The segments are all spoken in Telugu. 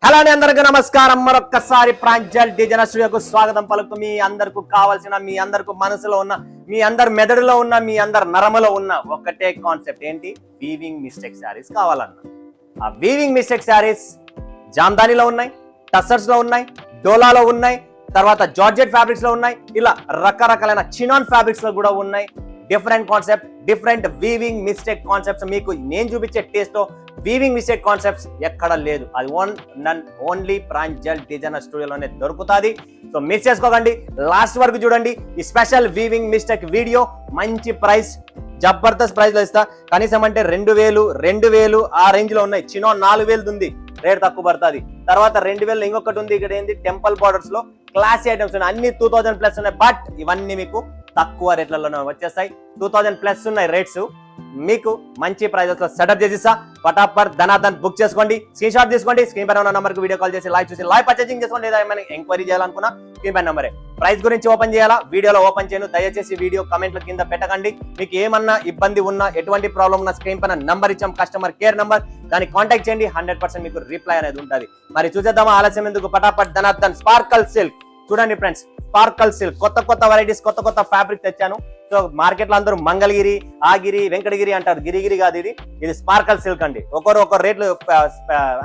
హలో అండి, అందరికీ నమస్కారం. మరొక్కసారి ప్రాంజల్ డిజైనర్ స్టూడియోకు స్వాగతం పలుకు. మీ అందరికి కావాల్సిన, మీ అందరికి మనసులో ఉన్న, మీ అందరి మెదడులో ఉన్న, మీ అందరి నరములో ఉన్న ఒకటే కాన్సెప్ట్ ఏంటి? వీవింగ్ మిస్టేక్ శారీస్ కావాలన్న. ఆ వీవింగ్ మిస్టేక్ శారీస్ జామ్దానిలో ఉన్నాయి, టస్సర్స్ లో ఉన్నాయి, డోలాలో ఉన్నాయి, తర్వాత జార్జెట్ ఫ్యాబ్రిక్స్ లో ఉన్నాయి, ఇలా రకరకాలైన చినాన్ ఫ్యాబ్రిక్స్ లో కూడా ఉన్నాయి. Different concept, different weaving mistake concepts మీకు నేను చూపించే టేస్ట్ లో వీవింగ్ మిస్టేక్ కాన్సెప్ట్స్ ఎక్కడ లేదు. అది ఓన్లీ ప్రాంజల్ డిజైనర్ స్టూడియోలోనే దొరుకుతుంది. సో మిస్ చేసుకోకండి, లాస్ట్ వరకు చూడండి. ఈ స్పెషల్ వీవింగ్ మిస్టేక్ వీడియో మంచి ప్రైస్, జబర్దస్త్ ప్రైస్ లో ఇస్తా. కనీసం అంటే 2000 ఆ రేంజ్ లో ఉన్నాయి. చిన్న 4000 ఉంది, రేట్ తక్కువ పడుతుంది. తర్వాత 2000 ఇంకొకటి ఉంది. ఇక్కడ ఏంది, టెంపుల్ బార్డర్స్ లో క్లాసీ ఐటమ్స్ ఉన్నాయి, అన్ని 2000+ ఉన్నాయి. బట్ ఇవన్నీ మీకు తక్కువ రేట్లలో వచ్చేస్తాయి. 2000+ ఉన్నాయి రేట్స్. మీకు మంచి ప్రైజెస్ లో సెటప్ చేసిస్తా. ఫటాఫట్ ధనాధన్ బుక్ చేసుకోండి, స్క్రీన్ షాట్ తీసుకోండి, స్క్రీన్ పైన ఉన్న నంబర్ కి వీడియో కాల్ చేసి లైవ్ చూసి లైవ్ పర్చేసింగ్ చేసుకోండి. లేదా ఏమైనా ఎంక్వైరీ చేయాలనుకున్నా స్క్రీన్ పైన నంబరే. ప్రైస్ గురించి ఓపెన్ చేయాలా, వీడియోలో ఓపెన్ చేయను. దయచేసి వీడియో కమెంట్ల కింద పెట్టకండి. మీకు ఏమన్నా ఇబ్బంది ఉన్నా, ఎటువంటి ప్రాబ్లం ఉన్నా స్క్రీన్ పైన నంబర్ ఇచ్చాం, కస్టమర్ కేర్ నంబర్, దాన్ని కాంటాక్ట్ చేయండి. 100% మీకు రిప్లై అనేది ఉంటుంది. మరి చూసేద్దామా, ఆలస్యం ఎందుకు? ఫటాఫట్ ధనాధన్ స్పార్కల్ సిల్క్ చూడండి ఫ్రెండ్స్. స్పార్కల్ సిల్క్ కొత్త వెరైటీస్, కొత్త ఫ్యాబ్రిక్ తెచ్చాను. సో మార్కెట్ లో అందరూ మంగళగిరి, ఆగిరి, వెంకటగిరి అంటారు. గిరిగిరి కాదు, ఇది స్పార్కల్ సిల్క్ అండి. ఒకరు రేట్లు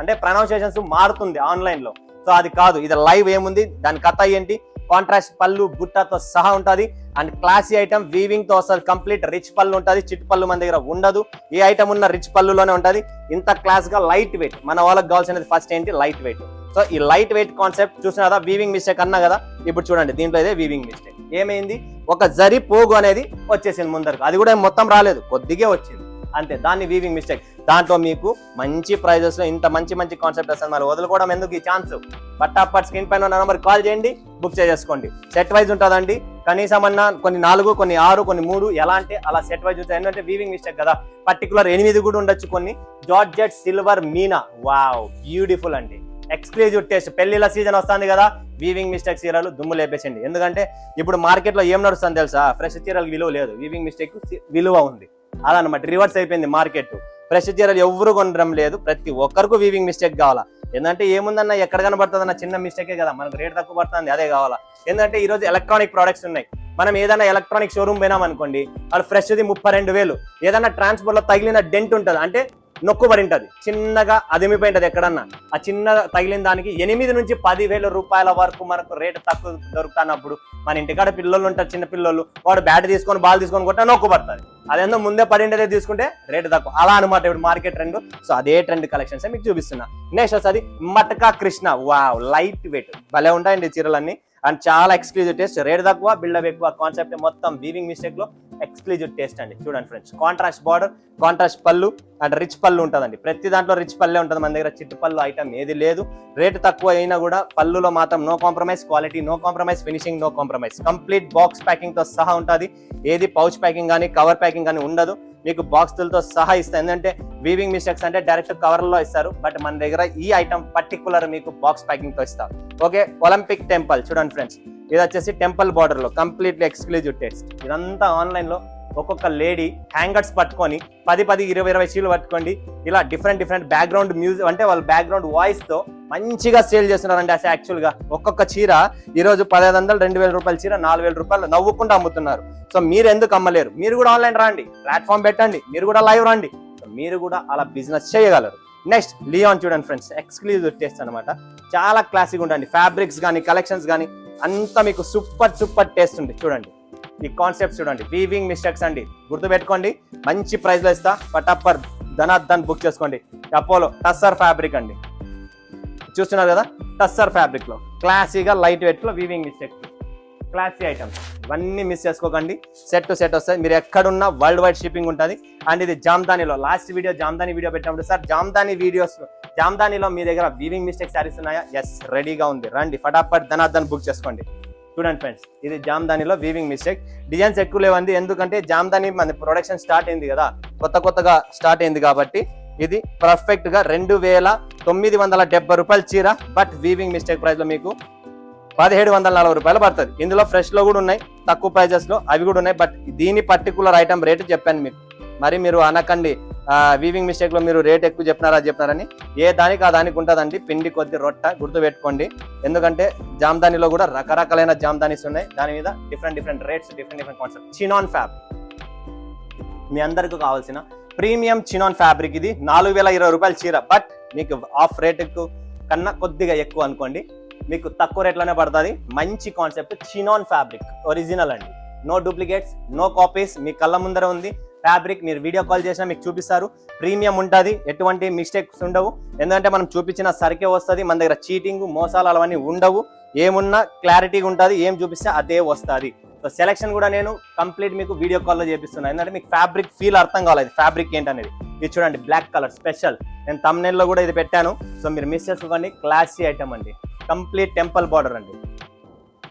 అంటే ప్రొనౌన్సియేషన్స్ మారుతుంది ఆన్లైన్ లో. సో అది కాదు, ఇది లైవ్ ఏముంది, దాని కథ ఏంటి, కాంట్రాస్ట్ పళ్ళు బుట్టతో సహా ఉంటుంది. అండ్ క్లాసీ ఐటమ్ వీవింగ్ తో వస్తుంది. కంప్లీట్ రిచ్ పళ్ళు ఉంటుంది, చిట్ పళ్ళు మన దగ్గర ఉండదు. ఏ ఐటమ్ ఉన్న రిచ్ పళ్ళులోనే ఉంటుంది. ఇంత క్లాస్ గా లైట్ వెయిట్, మన వాళ్ళకి కావాల్సినది ఫస్ట్ ఏంటి, లైట్ వెయిట్. సో ఈ లైట్ వెయిట్ కాన్సెప్ట్ చూసిన కదా, వీవింగ్ మిస్టేక్ అన్నా కదా, ఇప్పుడు చూడండి దీంట్లో ఇదే వీవింగ్ మిస్టేక్. ఏమైంది, ఒక జరి పోగు అనేది వచ్చేసింది ముందరకు. అది కూడా మొత్తం రాలేదు, కొద్దిగా వచ్చింది అంతే. దాన్ని వీవింగ్ మిస్టేక్. దాంట్లో మీకు మంచి ప్రైజెస్ లో ఇంత మంచి కాన్సెప్ట్ వస్తుంది. మరి వదులుకోవడం ఎందుకు ఈ ఛాన్స్? ఫటాఫట్ స్క్రీన్ పైన ఉన్న నెంబర్ కాల్ చేయండి, బుక్ చేసుకోండి. సెట్ వైజ్ ఉంటుందండి. కనీసం అన్నా కొన్ని 4, కొన్ని 6, కొన్ని 3, ఎలా అంటే అలా సెట్ వైజ్ ఉంటాయి. ఎందుకంటే వీవింగ్ మిస్టేక్ కదా, పర్టికులర్ 8 కూడా ఉండొచ్చు. కొన్ని జార్జెట్ సిల్వర్ మీనా, వావ్ బ్యూటిఫుల్ అండి. Exclusive taste. పెళ్లిళ్ళ సీజన్ వస్తుంది కదా, వీవింగ్ మిస్టేక్ చీరలు దుమ్ము లేపేసండి. ఎందుకంటే ఇప్పుడు మార్కెట్ లో ఏం నడుస్తుంది తెలుసా, ఫ్రెష్ చీరలకు విలువ లేదు, వీవింగ్ మిస్టేక్ విలువ ఉంది. అదనమాట, రివర్స్ అయిపోయింది మార్కెట్. ఫ్రెష్ చీరలు ఎవరు కొనడం లేదు, ప్రతి ఒక్కరికి వీవింగ్ మిస్టేక్ కావాలా. ఎందుకంటే ఏముందన్నా, ఎక్కడ కనబడుతుంది అన్న, చిన్న మిస్టేకే కదా, మనకు రేట్ తక్కువ పడుతుంది, అదే కావాలా. ఎందుకంటే ఈ రోజు ఎలక్ట్రానిక్ ప్రొడక్ట్స్ ఉన్నాయి. మనం ఏదైనా ఎలక్ట్రానిక్ షోరూమ్ పోయినాం అనుకోండి, వాళ్ళు ఫ్రెష్ది 32,000. ఏదైనా ట్రాన్స్పోర్ట్ లో తగిలిన డెంట్ ఉంటుంది, అంటే నొక్కుబడి ఉంటుంది, చిన్నగా అదిమిపోయి ఉంటుంది ఎక్కడన్నా. ఆ చిన్న తగిలిన దానికి 8 నుంచి 10,000 రూపాయల వరకు మనకు రేటు తక్కువ దొరుకుతున్నప్పుడు, మన ఇంటికాడ పిల్లలు ఉంటారు, చిన్న పిల్లలు, వాడు బ్యాట్ తీసుకొని బాల్ తీసుకొని కొట్టా నొక్కుపడుతుంది. అదేందో ముందే పడిండేదే తీసుకుంటే రేటు తక్కువ, అలా అనమాట ఇప్పుడు మార్కెట్ ట్రెండ్. సో అదే ట్రెండ్ కలెక్షన్స్ మీకు చూపిస్తున్నా. నెక్స్ట్ వస్తుంది మటకా కృష్ణ. వావ్, లైట్ వెయిట్, భలే ఉంటాయండి చీరలన్నీ. అండ్ చాలా ఎక్స్క్లూజివ్ టేస్ట్, రేట్ తక్కువ, బిల్డప్ ఎక్కువ. కాన్సెప్ట్ మొత్తం వీవింగ్ మిస్టేక్ లో ఎక్స్క్లూజివ్ టేస్ట్ అండి. చూడండి ఫ్రెండ్స్, కాంట్రాస్ట్ బార్డర్, కాంట్రాస్ట్ పళ్ళు అండ్ రిచ్ పళ్ళు ఉంటుందండి. ప్రతి దాంట్లో రిచ్ పల్లె ఉంటుంది మన దగ్గర, చిట్టు పళ్ళు ఐటమ్ ఏది లేదు. రేటు తక్కువ అయినా కూడా పళ్ళులో మాత్రం no compromise, quality no compromise, finishing no compromise. Complete box packing తో సహా ఉంటుంది. ఏది పౌచ్ ప్యాకింగ్ కానీ కవర్ ప్యాకింగ్ కానీ ఉండదు, మీకు బాక్స్లతో సహా ఇస్తారు. ఎందుకంటే వీవింగ్ మిస్టేక్స్ అంటే డైరెక్ట్ కవర్ లో ఇస్తారు, బట్ మన దగ్గర ఈ ఐటమ్ పర్టికులర్ మీకు బాక్స్ ప్యాకింగ్ తో ఇస్తారు. ఓకే, ఒలింపిక్ టెంపుల్ చూడండి ఫ్రెండ్స్, ఇది వచ్చేసి టెంపుల్ బార్డర్ లో కంప్లీట్లీ ఎక్స్క్లూజివ్ టేస్ట్. ఇదంతా ఆన్లైన్ లో ఒక్కొక్క లేడీ హ్యాంగర్స్ పట్టుకొని 10, 20 చీరలు పట్టుకోండి, ఇలా డిఫరెంట్ బ్యాక్గ్రౌండ్ మ్యూజిక్, అంటే వాళ్ళ బ్యాక్గ్రౌండ్ వాయిస్ తో మంచిగా సేల్ చేస్తున్నారండి. అసలు యాక్చువల్ గా ఒక్కొక్క చీర ఈ రోజు 1,500, 2,000 రూపాయల చీర 4,000 రూపాయలు నవ్వుకుంటూ అమ్ముతున్నారు. సో మీరు ఎందుకు అమ్మలేరు? మీరు కూడా ఆన్లైన్ రండి, ప్లాట్ఫామ్ పెట్టండి, మీరు కూడా లైవ్ రండి, మీరు కూడా అలా బిజినెస్ చేయగలరు. నెక్స్ట్ లియాన్ చూడండి ఫ్రెండ్స్, ఎక్స్క్లూజివ్ టేస్ట్ అనమాట. చాలా క్లాసిక్ ఉంటుంది. ఫ్యాబ్రిక్స్ కానీ కలెక్షన్స్ కానీ అంతా మీకు సూపర్ టేస్ట్ ఉంది. చూడండి ఈ కాన్సెప్ట్, చూడండి వీవింగ్ మిస్టేక్స్ అండి, గుర్తుపెట్టుకోండి. మంచి ప్రైస్ లో ఇస్తా, ఫటాఫట్ ధనాధన్ బుక్ చేసుకోండి. అపోలో టస్సర్ ఫ్యాబ్రిక్ అండి, చూస్తున్నారు కదా, టస్సర్ ఫ్యాబ్రిక్ లో క్లాసీగా లైట్ వెయిట్ లో వీవింగ్ మిస్టేక్, క్లాసీ ఐటమ్స్. ఇవన్నీ మిస్ చేసుకోకండి, సెట్ టు సెట్ వస్తాయి. మీరు ఎక్కడున్నా వరల్డ్ వైడ్ షిప్పింగ్ ఉంటుంది. అండ్ ఇది జామ్దానిలో లాస్ట్ వీడియో, జామ్దాని వీడియో పెట్టినప్పుడు, సార్ జామ్దానిలో మీ దగ్గర వీవింగ్ మిస్టేక్ శారీస్ ఉన్నాయా? ఎస్, రెడీగా ఉంది, రండి ఫటాఫట్ ధనాధన్ బుక్ చేసుకోండి. చూడండి ఫ్రెండ్స్, ఇది జామ్దానిలో వీవింగ్ మిస్టేక్. డిజైన్స్ ఎక్కువ లేవండి, ఎందుకంటే జామ్దాని మన ప్రొడక్షన్ స్టార్ట్ అయింది కదా, కొత్తగా స్టార్ట్ అయింది కాబట్టి ఇది పర్ఫెక్ట్ గా 2,970 రూపాయల చీర. బట్ వీవింగ్ మిస్టేక్ ప్రైస్ లో మీకు 1,740 రూపాయలు పడుతుంది. ఇందులో ఫ్రెష్ లో కూడా ఉన్నాయి, తక్కువ ప్రైజెస్ లో అవి కూడా ఉన్నాయి. బట్ దీని పర్టికులర్ ఐటమ్ రేటు చెప్పాను మీకు. మరి మీరు అనకండి వీవింగ్ మిస్టేక్ లో మీరు రేట్ ఎక్కువ చెప్పినారని ఏ దానికి ఆ దానికి ఉంటుందండి. పిండి కొద్ది రొట్ట గుర్తు పెట్టుకోండి. ఎందుకంటే జామ్దానిలో కూడా రకరకాలైన జామ్దానీస్ ఉన్నాయి. దాని మీద different rates, different concept. Chinon fabric మీ అందరికి కావాల్సిన ప్రీమియం చినాన్ ఫ్యాబ్రిక్. ఇది 4020 రూపాయల చీర, బట్ మీకు ఆఫ్ రేట్ కన్నా కొద్దిగా ఎక్కువ అనుకోండి, మీకు తక్కువ రేట్లోనే పడుతుంది. మంచి కాన్సెప్ట్ చినాన్ ఫ్యాబ్రిక్, ఒరిజినల్ అండి, నో డూప్లికేట్స్, నో కాపీస్. మీ కళ్ళ ముందర ఉంది ఫ్యాబ్రిక్. మీరు వీడియో కాల్ చేసినా మీకు చూపిస్తారు. ప్రీమియం ఉంటుంది, ఎటువంటి మిస్టేక్స్ ఉండవు. ఎందుకంటే మనం చూపించిన సరికే వస్తుంది. మన దగ్గర చీటింగ్, మోసాలు అవన్నీ ఉండవు. ఏమున్నా క్లారిటీగా ఉంటుంది, ఏం చూపిస్తే అదే వస్తుంది. సో సెలెక్షన్ కూడా నేను కంప్లీట్ మీకు వీడియో కాల్లో చేపిస్తున్నాను. ఎందుకంటే మీకు ఫ్యాబ్రిక్ ఫీల్ అర్థం కాలేదు, ఫ్యాబ్రిక్ ఏంటనేది. ఇది చూడండి, బ్లాక్ కలర్ స్పెషల్. నేను thumbnail కూడా ఇది పెట్టాను, సో మీరు మిస్ చేసుకోకండి. క్లాసీ ఐటమ్ అండి, కంప్లీట్ టెంపుల్ బార్డర్ అండి.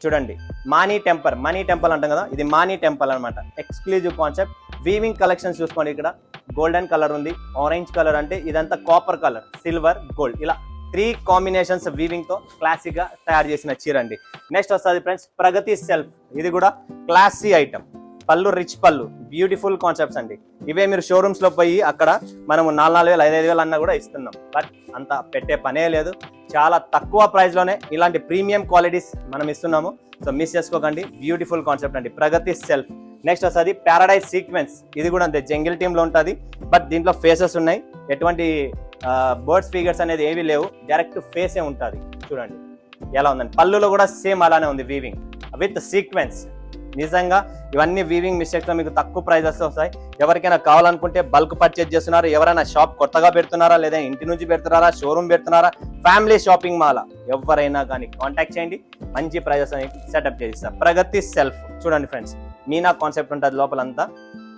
చూడండి, మనీ టెంపుల్ అంటాం కదా, ఇది మనీ టెంపుల్ అనమాట. Exclusive concept. వీవింగ్ కలెక్షన్స్ చూసుకోండి. ఇక్కడ గోల్డెన్ కలర్ ఉంది, ఆరెంజ్ కలర్, అంటే ఇదంతా కాపర్ కలర్, సిల్వర్, గోల్డ్, ఇలా 3 కాంబినేషన్స్ వీవింగ్ తో క్లాసిక్ గా తయారు చేసిన చీర అండి. నెక్స్ట్ వస్తుంది ఫ్రెండ్స్, ప్రగతి సెల్ఫ్. ఇది కూడా క్లాసీ ఐటమ్. పళ్ళు రిచ్ పళ్ళు, బ్యూటిఫుల్ కాన్సెప్ట్స్ అండి. ఇవే మీరు షోరూమ్స్ లో పోయి అక్కడ మనము 4,000, 5,000 అన్నా కూడా ఇస్తున్నాం, బట్ అంత పెట్టే పనే లేదు. చాలా తక్కువ ప్రైస్ లోనే ఇలాంటి ప్రీమియం క్వాలిటీస్ మనం ఇస్తున్నాము. సో మిస్ చేసుకోకండి. బ్యూటిఫుల్ కాన్సెప్ట్ అండి, ప్రగతి సెల్ఫ్. నెక్స్ట్ వస్తుంది ప్యారడైజ్ సీక్వెన్స్. ఇది కూడా అంతే, జంగిల్ టీమ్ లో ఉంటుంది, బట్ దీంట్లో ఫేసెస్ ఉన్నాయి. ఎటువంటి బర్డ్స్ ఫిగర్స్ అనేది ఏవి లేవు, డైరెక్ట్ ఫేసే ఉంటుంది. చూడండి ఎలా ఉందండి. పళ్ళులో కూడా సేమ్ అలానే ఉంది, వీవింగ్ విత్ సీక్వెన్స్. నిజంగా ఇవన్నీ వీవింగ్ మిస్టేక్స్ మీకు తక్కువ ప్రైజెస్ వస్తాయి. ఎవరికైనా కావాలనుకుంటే బల్క్ పర్చేజ్ చేస్తున్నారు, ఎవరైనా షాప్ కొత్తగా పెడుతున్నారా, లేదా ఇంటి నుంచి పెడుతున్నారా, షోరూమ్ పెడుతున్నారా, ఫ్యామిలీ షాపింగ్ మాల్, ఎవరైనా కానీ కాంటాక్ట్ చేయండి. మంచి ప్రైజెస్ అనేది సెటప్ చేసిస్తారు. ప్రగతి సెల్ఫ్ చూడండి ఫ్రెండ్స్, మీనా కాన్సెప్ట్ ఉంటుంది లోపలంతా.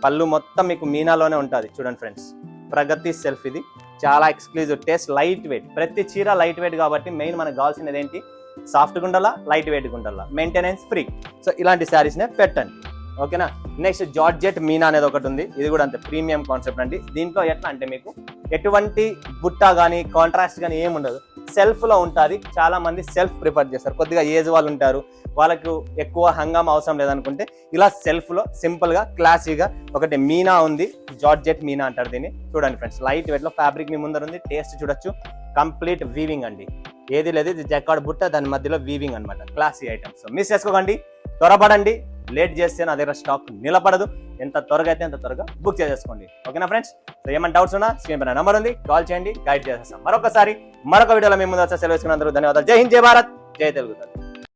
పళ్ళు మొత్తం మీకు మీనాలోనే ఉంటుంది. చూడండి ఫ్రెండ్స్, ప్రగతి సెల్ఫ్. ఇది చాలా ఎక్స్క్లూజివ్ టేస్ట్, లైట్ వెయిట్. ప్రతి చీర లైట్ వెయిట్ కాబట్టి మెయిన్ మనకు కావాల్సినది ఏంటి, సాఫ్ట్గా ఉండాలా, లైట్ వెయిట్గా ఉండాలా, మెయింటెనెన్స్ ఫ్రీ. సో ఇలాంటి శారీస్నే పెట్టండి, ఓకేనా. నెక్స్ట్ జార్జెట్ మీనా అనేది ఒకటి ఉంది. ఇది కూడా అంతే ప్రీమియం కాన్సెప్ట్ అండి. దీంట్లో ఎట్లా అంటే మీకు ఎటువంటి బుట్ట కానీ కాంట్రాస్ట్ కానీ ఏమి ఉండదు, సెల్ఫ్లో ఉంటుంది. చాలా మంది సెల్ఫ్ ప్రిఫర్ చేస్తారు, కొద్దిగా ఏజ్ వాళ్ళు ఉంటారు, వాళ్ళకు ఎక్కువ హంగామా అవసరం లేదనుకుంటే ఇలా సెల్ఫ్లో సింపుల్గా క్లాసీగా ఒకటి మీనా ఉంది. జార్జెట్ మీనా అంటారు దీన్ని. చూడండి ఫ్రెండ్స్, లైట్ వెయిట్లో ఫ్యాబ్రిక్ మీ ముందర ఉంది. టేస్ట్ చూడొచ్చు, కంప్లీట్ వీవింగ్ అండి, ఏది లేదు. ఇది జకార్డ్ బుట్ట, దాని మధ్యలో వీవింగ్ అనమాట. Classy items. సో మిస్ చేసుకోకండి, త్వరపడండి. లేట్ చేస్తే నా దగ్గర స్టాక్ నిలబడదు. ఎంత త్వరగా అయితే అంత త్వరగా బుక్ చేసేసుకోండి, ఓకేనా ఫ్రెండ్స్. సో ఏమైనా డౌట్స్ ఉన్నా స్క్రీన్ పైన నెంబర్ ఉంది, కాల్ చేయండి, గైడ్ చేసేస్తాం. మరొక వీడియోలో మేము ముందు సెలవు తీసుకున్నందుకు ధన్యవాదాలు. జై హింద్, జై భారత్, జై తెలుగు.